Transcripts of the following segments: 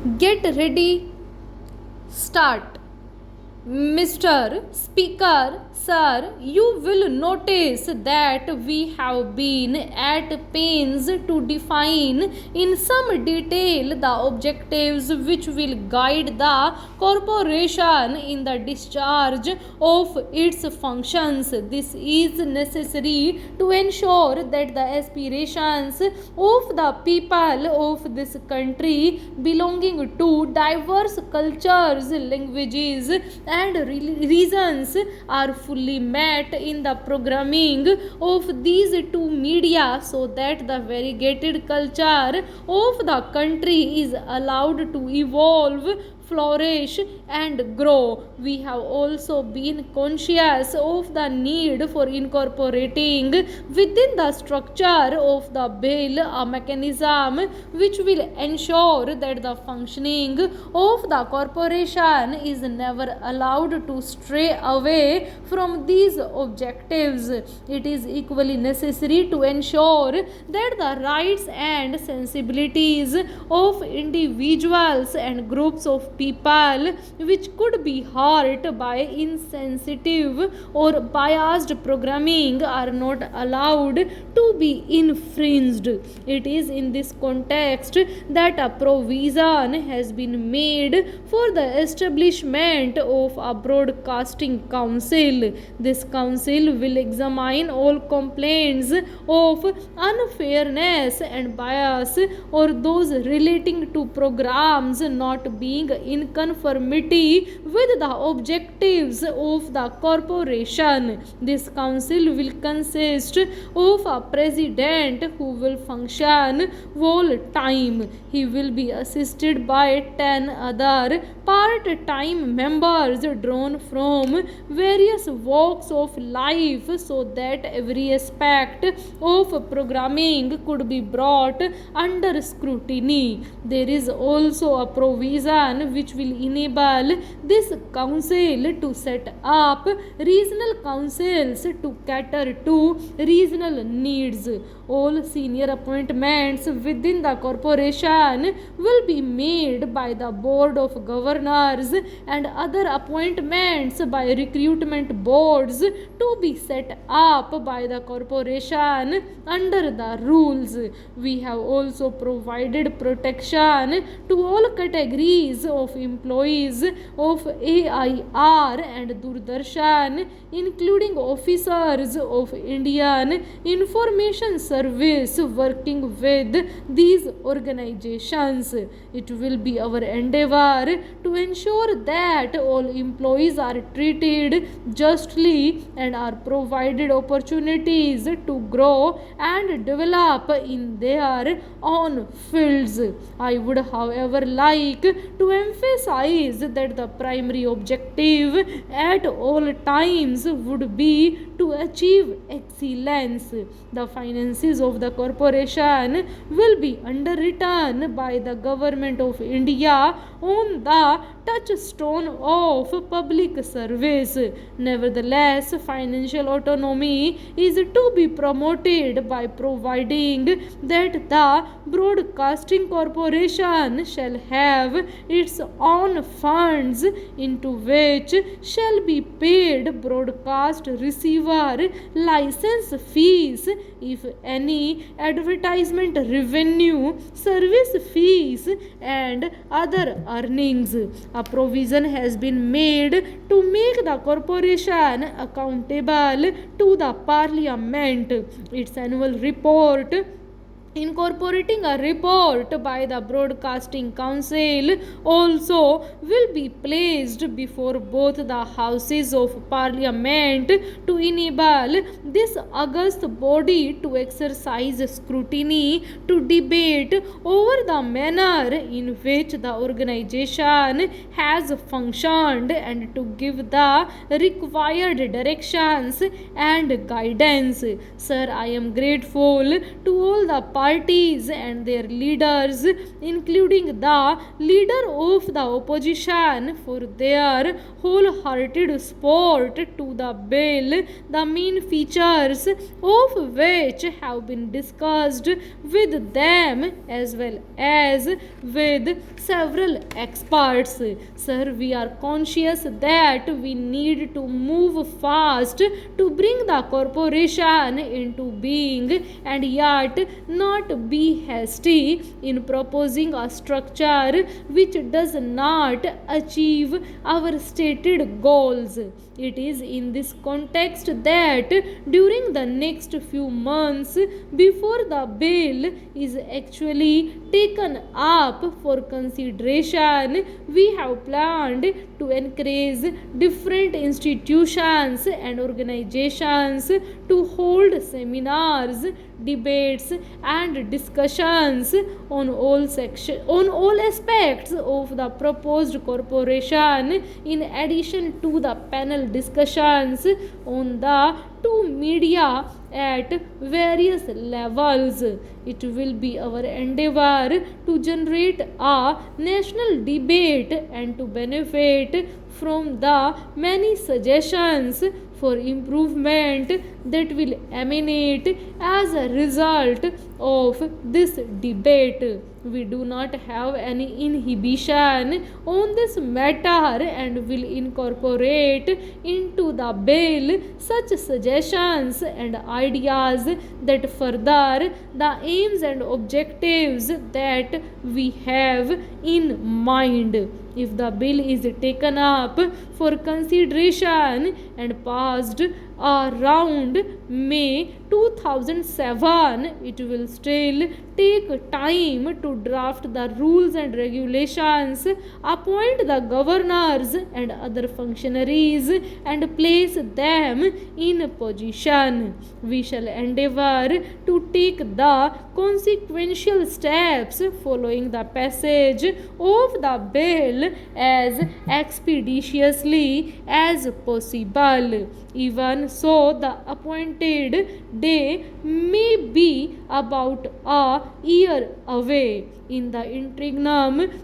Get ready, start. Mr. Speaker, sir, you will notice that we have been at pains to define in some detail the objectives which will guide the corporation in the discharge of its functions. This is necessary to ensure that the aspirations of the people of this country belonging to diverse cultures, languages, and reasons are fully met in the programming of these two media, so that the variegated culture of the country is allowed to evolve, flourish, and grow. We have also been conscious of the need for incorporating within the structure of the bill a mechanism which will ensure that the functioning of the corporation is never allowed to stray away from these objectives. It is equally necessary to ensure that the rights and sensibilities of individuals and groups of people which could be hurt by insensitive or biased programming are not allowed to be infringed. It is in this context that a provision has been made for the establishment of a broadcasting council. This council will examine all complaints of unfairness and bias or those relating to programs not being in conformity with the objectives of the corporation. This council will consist of a president who will function full time. He will be assisted by 10 other part-time members drawn from various walks of life, so that every aspect of programming could be brought under scrutiny. There is also a provision which will enable this council to set up regional councils to cater to regional needs. All senior appointments within the corporation will be made by the board of governors, and other appointments by recruitment boards to be set up by the corporation under the rules. We have also provided protection to all categories of employees of AIR and Doordarshan, including officers of Indian Information Service working with these organizations. It will be our endeavor to ensure that all employees are treated justly and are provided opportunities to grow and develop in their own fields. I would, however, like to emphasize that the primary objective at all times would be to achieve excellence. The finances of the corporation will be underwritten by the Government of India on the touchstone of public service. Nevertheless, financial autonomy is to be promoted by providing that the Broadcasting Corporation shall have its own funds into which shall be paid broadcast receiver license fees, if any, advertisement revenue, service fees, and other earnings. A provision has been made to make the corporation accountable to the Parliament. Its annual report, incorporating a report by the Broadcasting Council, also will be placed before both the houses of Parliament to enable this august body to exercise scrutiny, to debate over the manner in which the organization has functioned, and to give the required directions and guidance. Sir, I am grateful to all the parties and their leaders, including the leader of the opposition, for their wholehearted support to the bill, the main features of which have been discussed with them as well as with several experts. Sir, we are conscious that we need to move fast to bring the corporation into being and yet not be hasty in proposing a structure which does not achieve our stated goals. It is in this context that during the next few months, before the bill is actually taken up for consideration, we have planned to encourage different institutions and organizations to hold seminars, debates and discussions on all aspects of the proposed corporation, in addition to the panel discussions on the two media at various levels. It will be our endeavor to generate a national debate and to benefit from the many suggestions for improvement that will emanate as a result of this debate. We do not have any inhibition on this matter and will incorporate into the bill such suggestions and ideas that further the aims and objectives that we have in mind. If the bill is taken up for consideration and passed around May 2007, it will still take time to draft the rules and regulations, appoint the governors and other functionaries, and place them in position. We shall endeavor to take the consequential steps following the passage of the bill as expeditiously as possible. Even so, the appointed day may be about a year away. In the interim,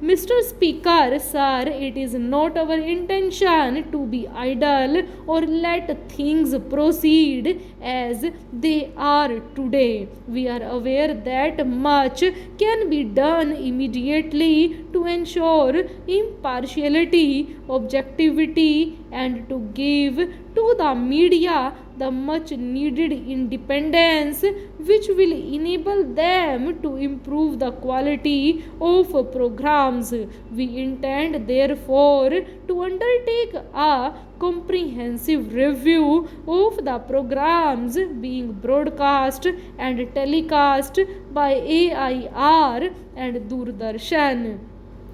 Mr. Speaker, sir, it is not our intention to be idle or let things proceed as they are today. We are aware that much can be done immediately to ensure impartiality, objectivity, and to give to the media the much needed independence which will enable them to improve the quality of programs. We intend therefore to undertake a comprehensive review of the programs being broadcast and telecast by AIR and Doordarshan.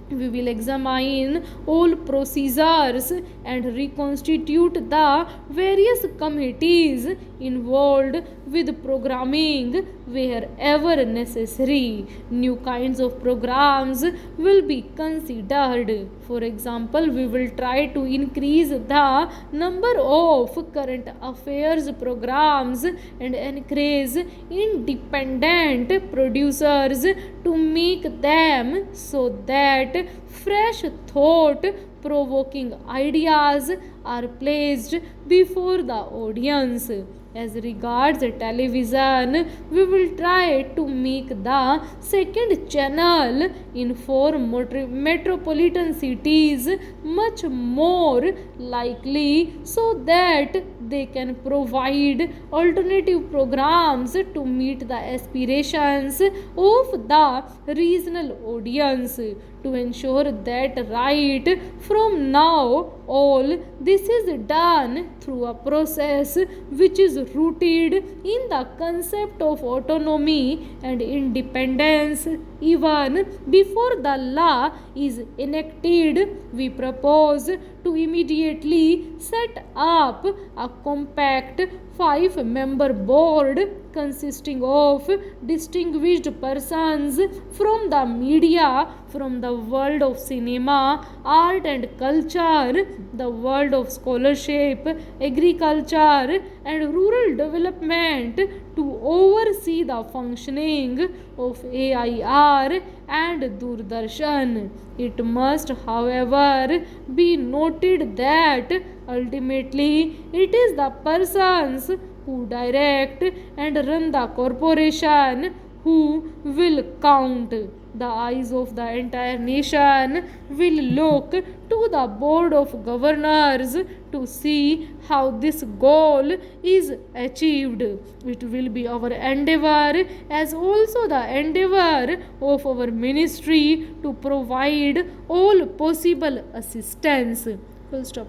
We will examine all procedures and reconstitute the various committees involved with programming wherever necessary. New kinds of programs will be considered. For example, we will try to increase the number of current affairs programs and encourage independent producers to make them so that fresh thought provoking ideas are placed before the audience. As regards television, we will try to make the second channel in four metropolitan cities much more likely so that they can provide alternative programs to meet the aspirations of the regional audience. To ensure that right from now all this is done through a process which is rooted in the concept of autonomy and independence even before the law is enacted, we propose to immediately set up a compact 5-member board consisting of distinguished persons from the media, from the world of cinema, art and culture, the world of scholarship, agriculture and rural development, to oversee the functioning of AIR and Doordarshan. It must, however, be noted that ultimately it is the persons who direct and run the corporation who will count. The eyes of the entire nation will look to the Board of Governors to see how this goal is achieved. It will be our endeavor, as also the endeavor of our ministry, to provide all possible assistance. Full stop.